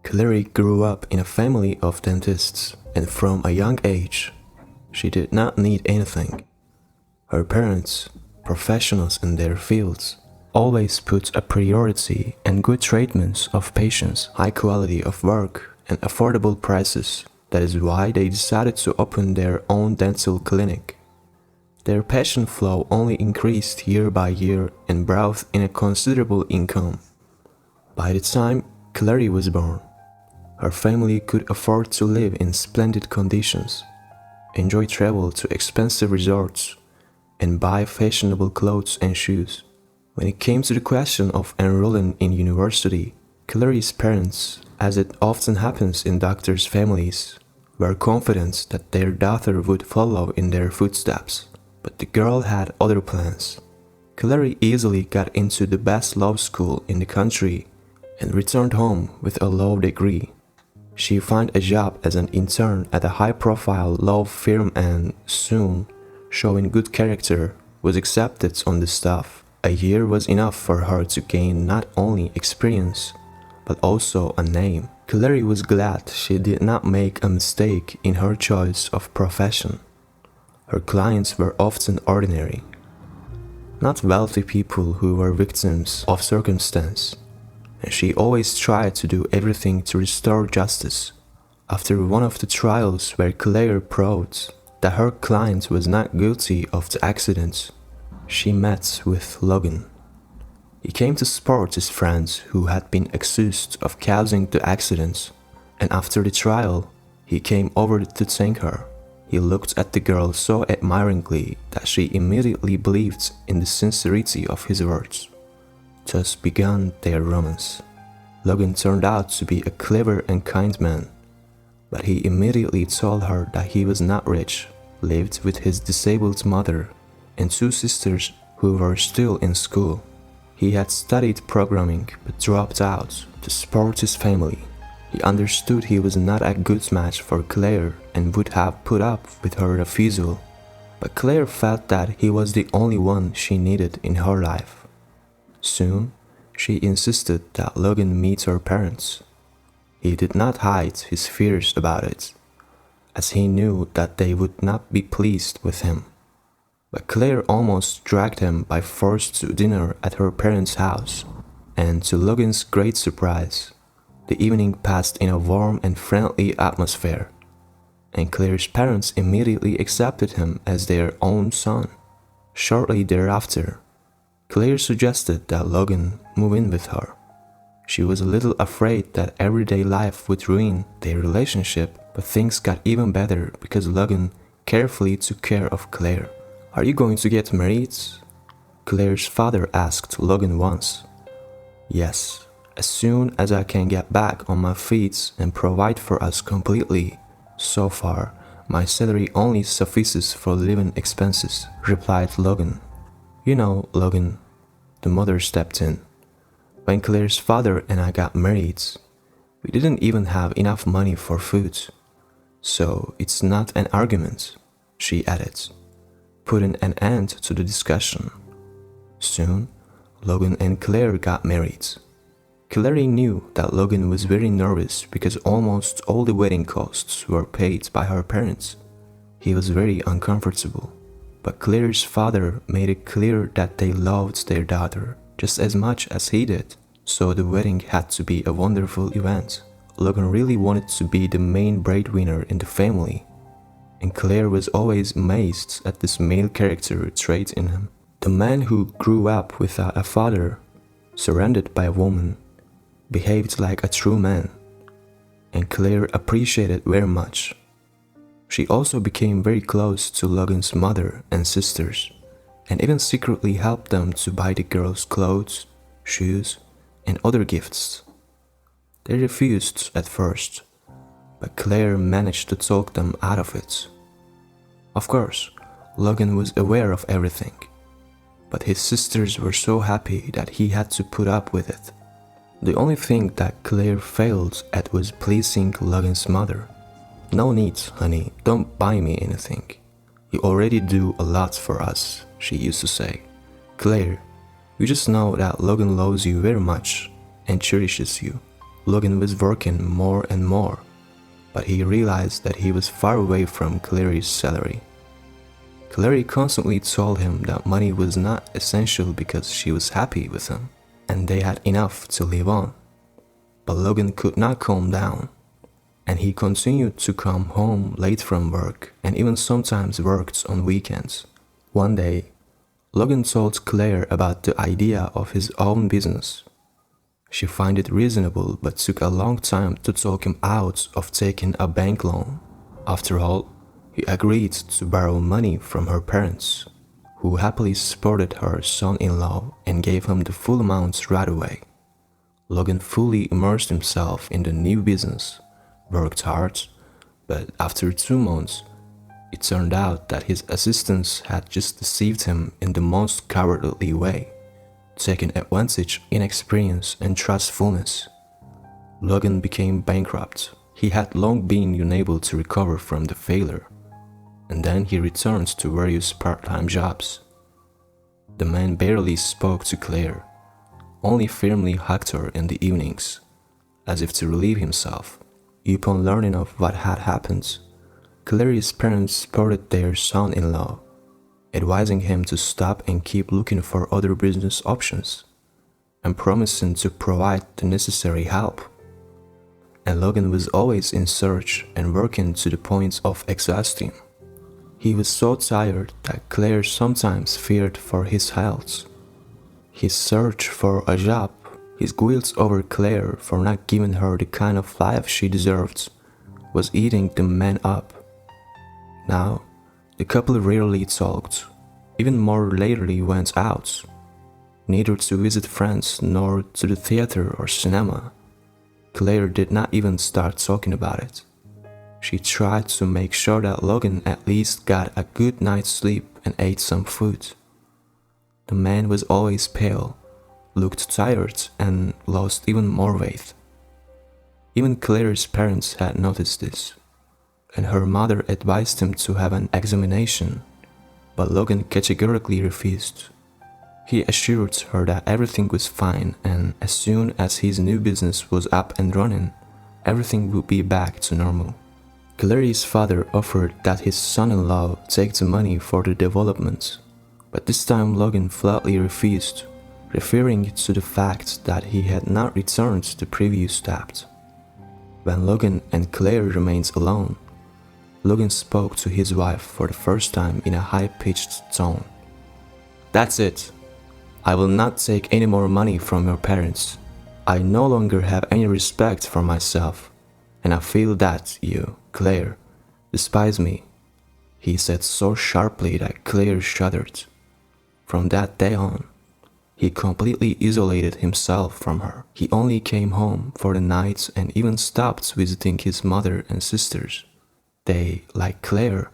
Claire grew up in a family of dentists, and from a young age, she did not need anything. Her parents, professionals in their fields, always put a priority on good treatments of patients, high quality of work, and affordable prices. That is why they decided to open their own dental clinic. Their patient flow only increased year by year and brought in a considerable income. By the time Claire was born, her family could afford to live in splendid conditions, enjoy travel to expensive resorts, and buy fashionable clothes and shoes. When it came to the question of enrolling in university, Claire's parents, as it often happens in doctors' families, were confident that their daughter would follow in their footsteps. But the girl had other plans. Claire easily got into the best law school in the country and returned home with a law degree. She found a job as an intern at a high-profile law firm and soon, showing good character, was accepted on the staff. A year was enough for her to gain not only experience, but also a name. Claire was glad she did not make a mistake in her choice of profession. Her clients were often ordinary, not wealthy people who were victims of circumstance, and she always tried to do everything to restore justice. After one of the trials where Claire proved that her client was not guilty of the accident, she met with Logan. He came to support his friends who had been accused of causing the accident, and after the trial, he came over to thank her. He looked at the girl so admiringly that she immediately believed in the sincerity of his words. Thus began their romance. Logan turned out to be a clever and kind man, but he immediately told her that he was not rich, lived with his disabled mother and two sisters who were still in school. He had studied programming but dropped out to support his family. He understood he was not a good match for Claire and would have put up with her refusal, but Claire felt that he was the only one she needed in her life. Soon, she insisted that Logan meet her parents. He did not hide his fears about it, as he knew that they would not be pleased with him. But Claire almost dragged him by force to dinner at her parents' house, and to Logan's great surprise, the evening passed in a warm and friendly atmosphere, and Claire's parents immediately accepted him as their own son. Shortly thereafter, Claire suggested that Logan move in with her. She was a little afraid that everyday life would ruin their relationship, but things got even better because Logan carefully took care of Claire. "Are you going to get married?" Claire's father asked Logan once. "Yes, as soon as I can get back on my feet and provide for us completely. So far, my salary only suffices for living expenses," replied Logan. "You know, Logan," the mother stepped in, "when Claire's father and I got married, we didn't even have enough money for food. So it's not an argument," she added, putting an end to the discussion. Soon, Logan and Claire got married. Claire knew that Logan was very nervous because almost all the wedding costs were paid by her parents. He was very uncomfortable, but Claire's father made it clear that they loved their daughter just as much as he did, so the wedding had to be a wonderful event. Logan really wanted to be the main breadwinner in the family, and Claire was always amazed at this male character trait in him. The man who grew up without a father, surrounded by a woman, behaved like a true man, and Claire appreciated very much. She also became very close to Logan's mother and sisters, and even secretly helped them to buy the girls clothes, shoes, and other gifts. They refused at first, but Claire managed to talk them out of it. Of course, Logan was aware of everything, but his sisters were so happy that he had to put up with it. The only thing that Claire failed at was pleasing Logan's mother. "No need, honey, don't buy me anything. You already do a lot for us," she used to say. "Claire, you just know that Logan loves you very much and cherishes you. Logan was working more and more, but he realized that he was far away from Clary's salary. Clary constantly told him that money was not essential because she was happy with him, and they had enough to live on. But Logan could not calm down, and he continued to come home late from work and even sometimes worked on weekends. One day, Logan told Claire about the idea of his own business. She found it reasonable but took a long time to talk him out of taking a bank loan. After all, he agreed to borrow money from her parents, who happily supported her son-in-law and gave him the full amount right away. Logan fully immersed himself in the new business, worked hard, but after 2 months, it turned out that his assistants had just deceived him in the most cowardly way, taking advantage of inexperience and trustfulness. Logan became bankrupt. He had long been unable to recover from the failure, and then he returned to various part-time jobs. The man barely spoke to Claire, only firmly hugged her in the evenings, as if to relieve himself. Upon learning of what had happened, Clary's parents supported their son-in-law, advising him to stop and keep looking for other business options, and promising to provide the necessary help. And Logan was always in search and working to the point of exhausting. He was so tired that Claire sometimes feared for his health. His search for a job, his guilt over Claire for not giving her the kind of life she deserved, was eating the man up. Now, the couple rarely talked, even more rarely went out, neither to visit friends nor to the theater or cinema. Claire did not even start talking about it. She tried to make sure that Logan at least got a good night's sleep and ate some food. The man was always pale, looked tired, and lost even more weight. Even Claire's parents had noticed this, and her mother advised him to have an examination, but Logan categorically refused. He assured her that everything was fine, and as soon as his new business was up and running, everything would be back to normal. Clary's father offered that his son-in-law take the money for the development, but this time Logan flatly refused, referring to the fact that he had not returned the previous debt. When Logan and Claire remained alone, Logan spoke to his wife for the first time in a high-pitched tone. "That's it. I will not take any more money from your parents. I no longer have any respect for myself, and I feel that you, Claire, despise me," he said so sharply that Claire shuddered. From that day on, he completely isolated himself from her. He only came home for the night and even stopped visiting his mother and sisters. They, like Claire,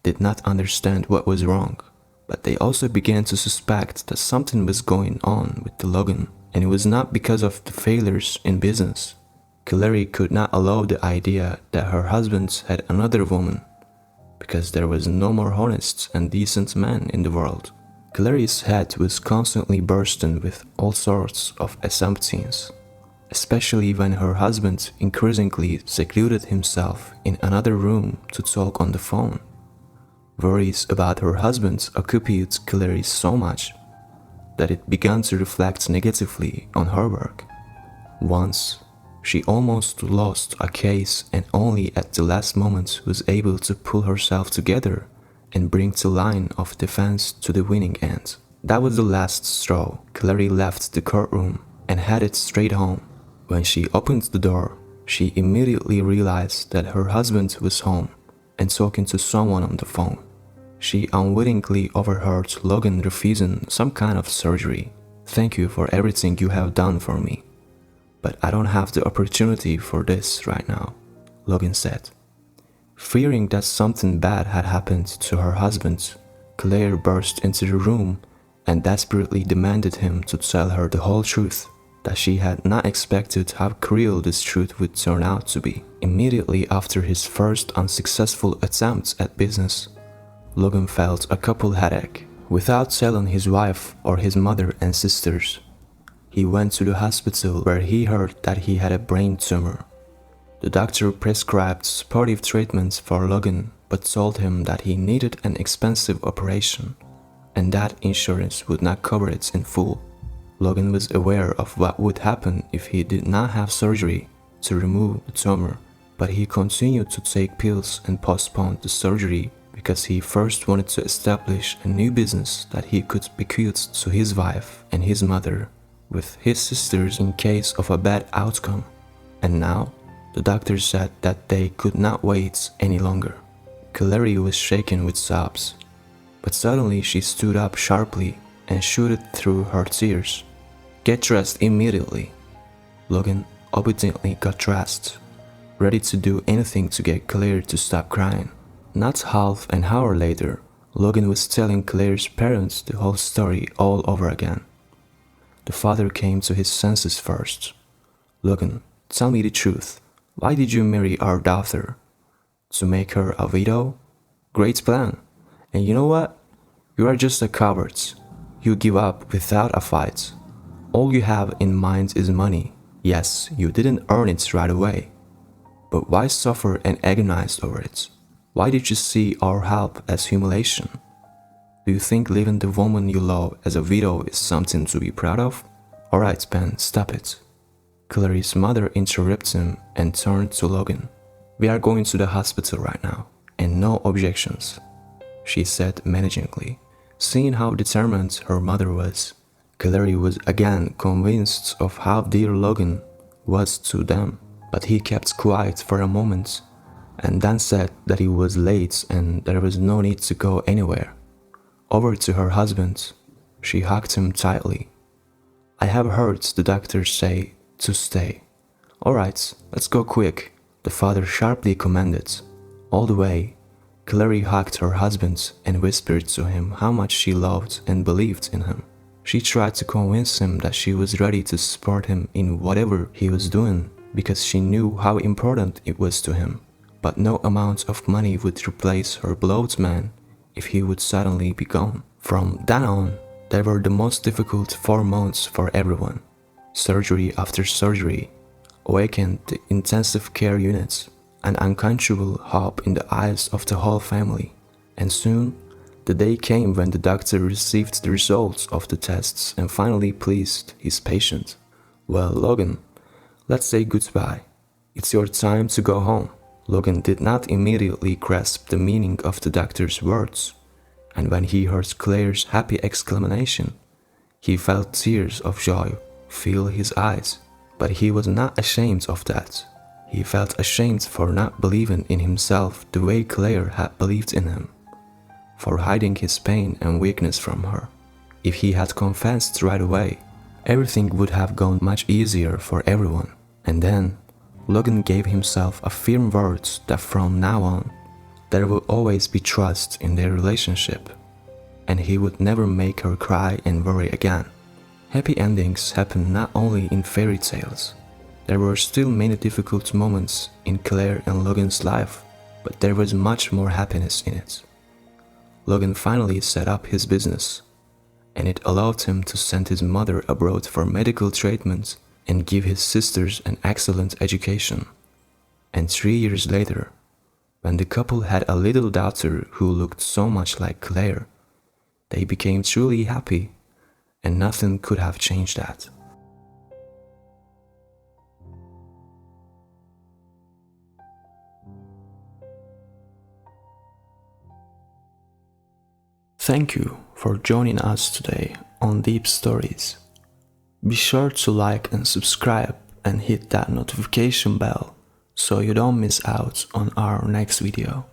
did not understand what was wrong, but they also began to suspect that something was going on with the Logan, and it was not because of the failures in business. Clary could not allow the idea that her husband had another woman, because there was no more honest and decent man in the world. Clary's head was constantly bursting with all sorts of assumptions, especially when her husband increasingly secluded himself in another room to talk on the phone. Worries about her husband occupied Clary so much that it began to reflect negatively on her work. Once, she almost lost a case and only at the last moment was able to pull herself together and bring the line of defense to the winning end. That was the last straw. Clary left the courtroom and headed straight home. When she opened the door, she immediately realized that her husband was home and talking to someone on the phone. She unwittingly overheard Logan refusing some kind of surgery. "Thank you for everything you have done for me, but I don't have the opportunity for this right now," Logan said. Fearing that something bad had happened to her husband, Claire burst into the room and desperately demanded him to tell her the whole truth, that she had not expected how cruel this truth would turn out to be. Immediately after his first unsuccessful attempt at business, Logan felt a couple headache. Without telling his wife or his mother and sisters, He went to the hospital where he heard that he had a brain tumor. The doctor prescribed supportive treatments for Logan but told him that he needed an expensive operation and that insurance would not cover it in full. Logan was aware of what would happen if he did not have surgery to remove the tumor, but he continued to take pills and postpone the surgery because he first wanted to establish a new business that he could bequeath to his wife and his mother with his sisters in case of a bad outcome. And now, the doctor said that they could not wait any longer. Claire was shaken with sobs, but suddenly she stood up sharply and shouted through her tears, "Get dressed immediately." Logan obediently got dressed, ready to do anything to get Claire to stop crying. Not half an hour later, Logan was telling Claire's parents the whole story all over again. The father came to his senses first. "Logan, tell me the truth. Why did you marry our daughter? To make her a widow? Great plan. And you know what? You are just a coward. You give up without a fight. All you have in mind is money. Yes, you didn't earn it right away. But why suffer and agonize over it? Why did you see our help as humiliation? Do you think leaving the woman you love as a widow is something to be proud of? Alright, Ben, stop it." Clary's mother interrupted him and turned to Logan. "We are going to the hospital right now, and no objections," she said menacingly. Seeing how determined her mother was, Clary was again convinced of how dear Logan was to them, but he kept quiet for a moment and then said that he was late and there was no need to go anywhere. Over to her husband, she hugged him tightly. "I have heard the doctor say to stay. Alright, let's go quick," the father sharply commanded. All the way, Clary hugged her husband and whispered to him how much she loved and believed in him. She tried to convince him that she was ready to support him in whatever he was doing because she knew how important it was to him. But no amount of money would replace her beloved man if he would suddenly be gone. From then on, they were the most difficult 4 months for everyone. Surgery after surgery awakened the intensive care units, an unquenchable hope in the eyes of the whole family. And soon, the day came when the doctor received the results of the tests and finally pleased his patient. "Well, Logan, let's say goodbye. It's your time to go home." Logan did not immediately grasp the meaning of the doctor's words, and when he heard Claire's happy exclamation, he felt tears of joy fill his eyes. But he was not ashamed of that. He felt ashamed for not believing in himself the way Claire had believed in him, for hiding his pain and weakness from her. If he had confessed right away, everything would have gone much easier for everyone. And then, Logan gave himself a firm word that from now on, there will always be trust in their relationship, and he would never make her cry and worry again. Happy endings happen not only in fairy tales. There were still many difficult moments in Claire and Logan's life, but there was much more happiness in it. Logan finally set up his business, and it allowed him to send his mother abroad for medical treatment and give his sisters an excellent education. And 3 years later, when the couple had a little daughter who looked so much like Claire, they became truly happy, and nothing could have changed that. Thank you for joining us today on Deep Stories. Be sure to like and subscribe and hit that notification bell so you don't miss out on our next video.